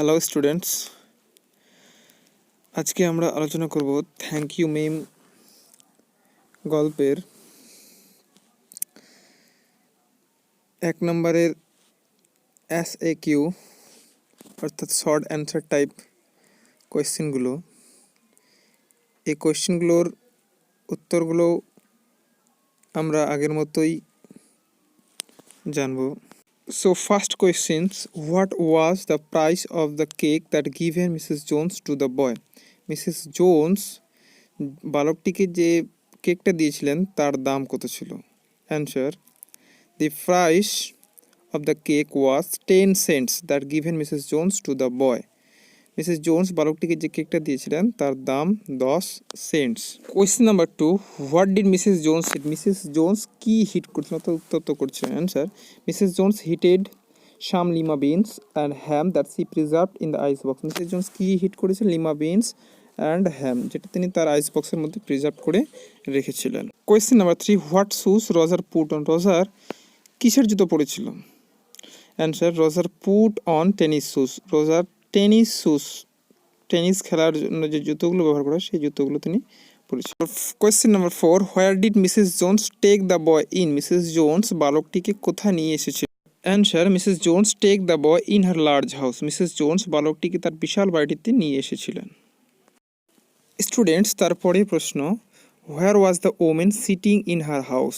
Hello students, আজকে আমরা আলোচনা করব থ্যাংক ইউ মেম গল্পের 1 নম্বরের S.A.Q অর্থাৎ শর্ট অ্যান্সার টাইপ কোয়েশ্চেনগুলো। এই কোয়েশ্চেনগুলোর উত্তরগুলো আমরা আগের মতোই জানব। So first questions, what was the price of the cake that given Mrs. Jones to the boy? Mrs. Jones বালকটিকে যে কেকটা দিয়েছিলেন তার দাম কত ছিল? Answer: The price of the cake was 10 cents that given Mrs. Jones to the boy. Mrs. Jones বালকটিকে যে কেকটা দিয়েছিলেন তার দাম 10 cents. Question number 2, what did Mrs Jones heat? Mrs Jones কি হিট করছিল? তো উত্তর তো করছে। Answer: Mrs Jones heated some lima beans and ham that she preserved in the ice box. Mrs Jones কি হিট করেছেন? লিমা বিনস অ্যান্ড হ্যাম, যেটা তিনি তার আইস বক্সের মধ্যে প্রিজার্ভ করে রেখেছিলেন। Question number 3, what shoes Roger put on? Roger কিসের জুতো পরেছিল? Answer: Roger put on tennis shoes. Roger tennis খেলার জন্য যে জুতোগুলো ব্যবহার করা সেই জুতোগুলো তিনি পরেছিলেন। Question number 4, where did Mrs Jones take the boy in? Mrs Jones বালকটিকে কোথায় নিয়ে এসেছিল? Answer: Mrs Jones take the boy in her large house. Mrs Jones বালকটিকে তার বিশাল বাড়িটিতে নিয়ে এসেছিলেন। স্টুডেন্টস, তারপরে প্রশ্ন, where was the women sitting in her house?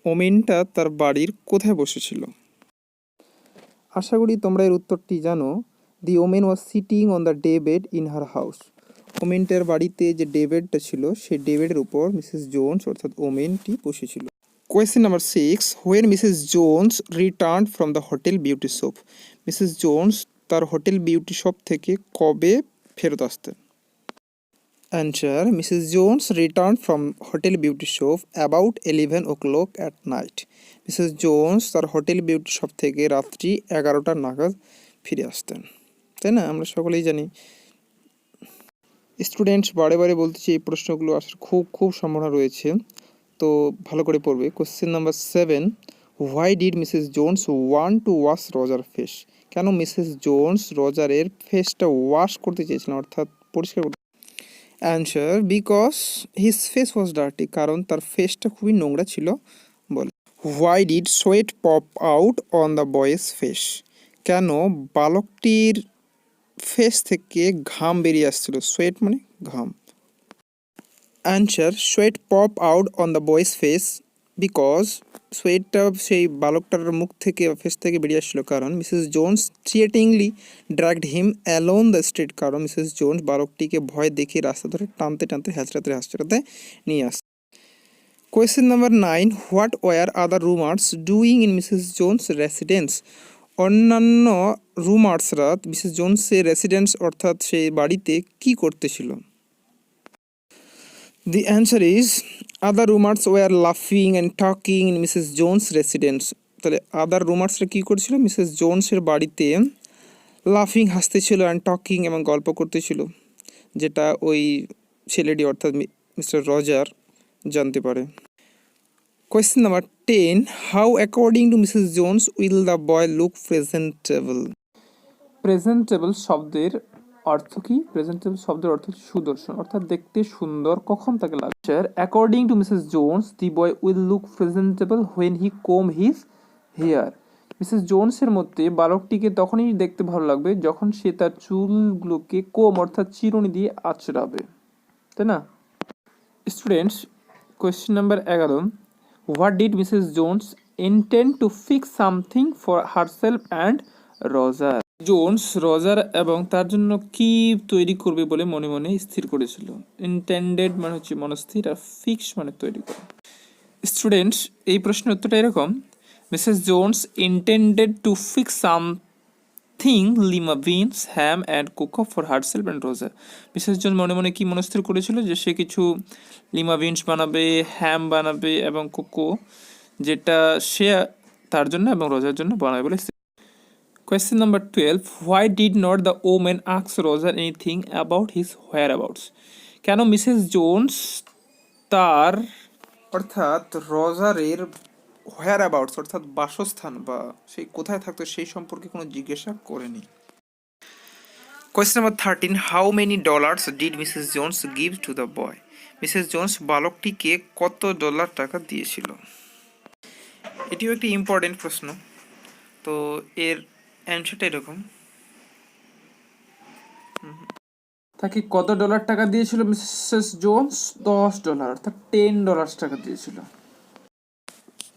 ওমেনটা তার বাড়ির কোথায় বসেছিল? আশা করি তোমরা এর উত্তরটি জানো। The women was sitting on the day bed in her house. ওমেনটার বাড়িতে যে ডে বেডটা ছিল সেই ডে বেডের উপর মিসেস জোনস অর্থাৎ ওমেনটি বসেছিল। Question number 6, when Mrs Jones return from the hotel beauty shop? Mrs Jones তার হোটেল বিউটি শপ থেকে কবে ফেরত আসতেন? Answer: Mrs Jones return from hotel beauty shop about 11 o'clock at night. Mrs Jones তার hotel beauty shop থেকে রাত্রি 11টা নাগাদ ফিরে আসতেন, তাই না? আমরা সকলেই জানি। স্টুডেন্টস, বারে বারে বলতেছি এই প্রশ্নগুলো আসার খুব সম্ভাবনা রয়েছে, তো ভালো করে পড়বে। Question number 7, why did Mrs Jones want to wash Roger face? কেন মিসেস জোনস রজারের ফেসটা ওয়াশ করতে চেয়েছিলেন, অর্থাৎ পরিষ্কার করতে? Answer: because his face was dirty, কারণ তার ফেসটা খুবই নোংরা ছিল বলে। Why did sweat pop out on the boys face? কেন বালকটির ফেস থেকে ঘাম বেরিয়ে আসছিল? সোয়েট মানে ঘাম। Answer: sweat pop out on the boys face because সোয়েটটা সেই বালকটার মুখ থেকে ফেস থেকে বেরিয়ে আসছিল কারণ Mrs Jones threateningly dragged him alone the street, কারণ মিসেস জোনস বালকটিকে ভয় দেখিয়ে রাস্তা ধরে টানতে টানতে হাঁচড়াতে নিয়ে আসে। Question number 9, what were other roomers doing in Mrs Jones residence? অন্যান্য রুমার্সরা মিসেস জোনসের রেসিডেন্স অর্থাৎ সেই বাড়িতে কি করতেছিল? The answer is other rumors were laughing and talking in Mrs. Jones' residence. তাহলে আদার রুমার্সরা কী করছিল? মিসেস জোনসের বাড়িতে লাফিং হাসতেছিল অ্যান্ড টকিং এবং গল্প করতেছিল, যেটা ওই ছেলেটি অর্থাৎ মিস্টার রজার জানতে পারে। Question number 10, how according to Mrs Jones will the boy look presentable? Presentable শব্দের অর্থ কি? প্রেজেন্টেবল শব্দের অর্থ সুদর্শন, অর্থাৎ দেখতে সুন্দর কখন তাকে লাগছে। According to Mrs Jones the boy will look presentable when he comb his hair. Mrs জোনসের মধ্যে বালকটিকে তখনই দেখতে ভালো লাগবে যখন সে তার চুলগুলোকে কোম অর্থাৎ চিরুনি দিয়ে আঁচড়াবে, তাই না? Students, question number 11, what did Mrs Jones intend to fix something for herself and Roger? Jones Roger এবং তার জন্য কি তৈরি করবে বলে মনে মনে স্থির করেছিল। ইন্টেন্ডেড মানে হচ্ছে মনস্থির, আর ফিক্স মানে তৈরি করা। স্টুডেন্টস, এই প্রশ্নের উত্তরটা এরকম: Mrs Jones intended to fix something lima beans ham and cocoa for herself and Roger. Mrs Jones মনে মনে কি মনস্থির করেছিল? যে সে কিছু লিমা বিনস বানাবে, হ্যাম বানাবে এবং কোকো, যেটা সে তার জন্য এবং রজার জন্য বানাবে বলে। Question number 12, why did not the woman ask Roger anything about his whereabouts? কেন মিসেস জোনস তার অর্থাৎ রজারের whereabouts অর্থাৎ বাসস্থান বা সেই কোথায় থাকতো সেই সম্পর্কে কোনো জিজ্ঞাসা করেনি? Question number 13. How many dollars did Mrs. Jones give to the boy? Mrs Jones বালকটিকে কত ডলার টাকা দিয়েছিল? এটিও একটি ইম্পর্টেন্ট প্রশ্ন। তো এর অ্যান্সারটা এরকম, তাকে কত ডলার টাকা দিয়েছিল মিসেস জোনস? $10, অর্থাৎ $10 টাকা দিয়েছিল।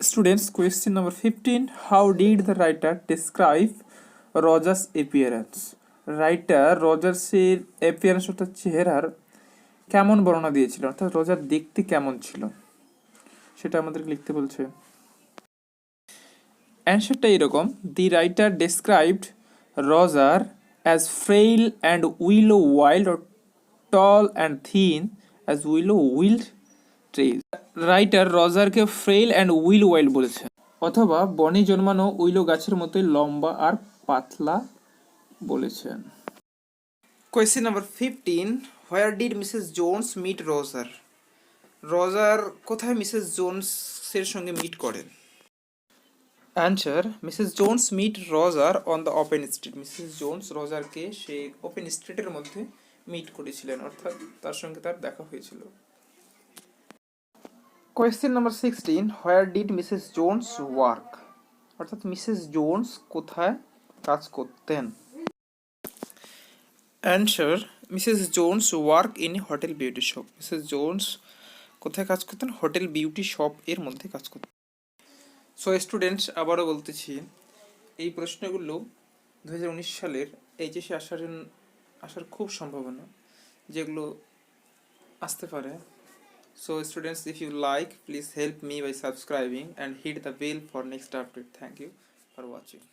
Students, question number 15. How did the writer describe Roger's appearance? Writer রজার্সের অ্যাপিয়ারেন্স অর্থাৎ চেহারার কেমন বর্ণনা দিয়েছিল, অর্থাৎ রজার দেখতে কেমন ছিল সেটা আমাদেরকে লিখতে বলছে। অ্যান্সারটা এরকম, the writer described Roger as frail and willow wild or tall and thin as willow wild trees. Writer রজারকে ফ্রেইল অ্যান্ড উইল ওয়াইল্ড বলেছে, অথবা বনে জন্মানো উইলো গাছের মতোই লম্বা আর পাতলা বলেছেন। Question number 15. Where did Mrs Jones meet Roger? Roger কোথায় মিসেস জোনসের সঙ্গে মিট করেন? Answer, Mrs Jones meet Roger on the open street. Mrs Jones রজারকে সেই ওপেন স্ট্রিটের মধ্যে মিট করেছিলেন, অর্থাৎ তার সঙ্গে তার দেখা হয়েছিল। Question number 16. Where did Mrs Jones work? অর্থাৎ মিসেস জোনস কোথায় কাজ করতেন? Answer, Mrs Jones work in hotel beauty shop. Mrs Jones কোথায় কাজ করতেন? হোটেল বিউটি শপ এর মধ্যে কাজ করতেন। সো স্টুডেন্টস, আবারও বলতেছি, এই প্রশ্নগুলো 2019 সালের এইচএসে আসার খুব সম্ভাবনা, যেগুলো আসতে পারে। So students, if you like, please help me by subscribing and hit the bell for next update. Thank you for watching.